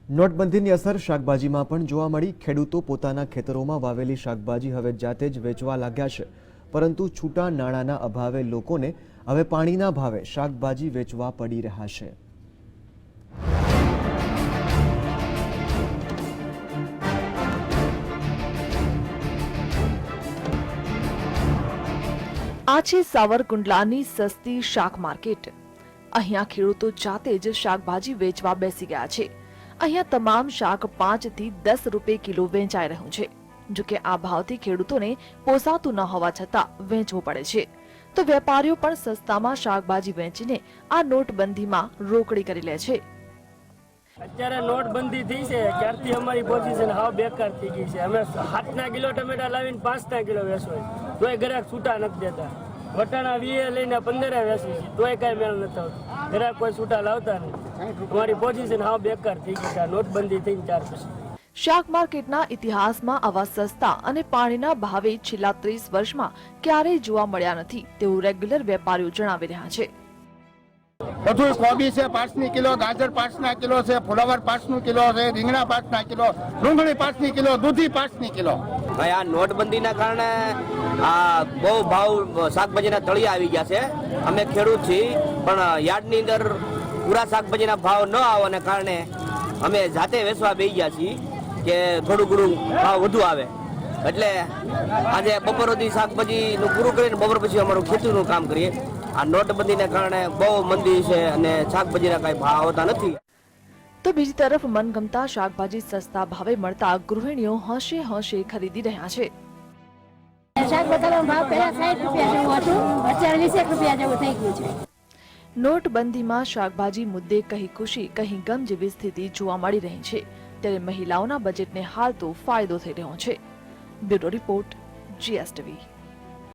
નોટબંધીની અસર શાકભાજીમાં પણ જોવા મળી। ખેડૂતો પોતાના ખેતરોમાં વાવેલી શાકભાજી હવે જાતે જ વેચવા લાગ્યા છે, પરંતુ છૂટા નાણાંના અભાવે લોકોને હવે પાણીના ભાવે શાકભાજી વેચવા પડી રહ્યા છે। આ છે સાવરકુંડલાની સસ્તી શાક માર્કેટ। અહીંયા ખેડૂતો જાતે જ શાકભાજી વેચવા બેસી ગયા છે। અહીંયા તમામ શાક 5 થી 10 રૂપિયા કિલો વેચાઈ રહ્યું છે। જો કે આ ભાવથી ખેડૂતોને પોસાતું ન હોવા છતાં વેચવું પડે છે, તો વેપારીઓ પણ સસ્તામાં શાકભાજી વેચીને આ નોટબંધીમાં રોકડી કરી લે છે। અત્યારે નોટબંધી થઈ છે ત્યારથી અમારી પોઝિશન હાવ બેકાર થઈ ગઈ છે। અમે 7 કિલો ટમેટા લાવીને 5 કિલો વેચો, તોય ગ્રાહક છૂટા નથી દેતા। વટાણા 20 લઈને 15 વેચી છે, તોય કાંઈ મેળ નથી આવતો। ગ્રાહક કોઈ છૂટા લાવતા નથી। અમારી પોઝિશન હાવ બેકાર થઈ ગઈ છે નોટબંધી થઈને ત્યાર પછી। શાક માર્કેટના ઇતિહાસમાં આવા સસ્તા અને પાણીના ભાવે છેલ્લા 30 વર્ષમાં ક્યારેય જોવા મળ્યા નથી તેવું રેગ્યુલર વેપારીઓ જણાવી રહ્યા છે। બધું કોબી છે 5 કિલો, ગાજર 5 કિલો છે, ફુલાવર 5 કિલો છે, રીંગણા 5 કિલો, ડુંગળી 5 કિલો, દૂધી 5 કિલો। ભાઈ આ નોટબંધીના કારણે આ બહુ ભાવ શાકભાજીના તળિયા આવી ગયા છે। અમે ખેડૂત છીએ, પણ યાર્ડની અંદર પૂરા શાકભાજીના ભાવ ન આવવાને કારણે અમે જાતે વેચવા બેસી ગયા છીએ કે થોડું ઘણું ભાવ વધુ આવે। એટલે આજે બપોર સુધી શાકભાજીનું પૂરું કરીને બપોર પછી અમારું ખેતીનું કામ કરીએ। આ નોટબંધીને કારણે બહુ મંદી છે અને શાકભાજીના કાંઈ ભાવ આવતા નથી। તો બીજી તરફ મનગમતા શાકભાજી સસ્તા ભાવે મળતા ગૃહિણીઓ હોંશે હોંશે ખરીદી રહ્યા છે। શાકભાજીનો ભાવ પહેલા 60 રૂપિયા જેવું હતું, અત્યારે 20 રૂપિયા જેવું થઈ ગયું છે। નોટબંધીમાં શાકભાજી મુદ્દે કહી ખુશી કહી ગમ જેવી સ્થિતિ જોવા મળી રહી છે, ત્યારે મહિલાઓના બજેટને હાલ તો ફાયદો થઈ રહ્યો છે। Bureau report, GSTV।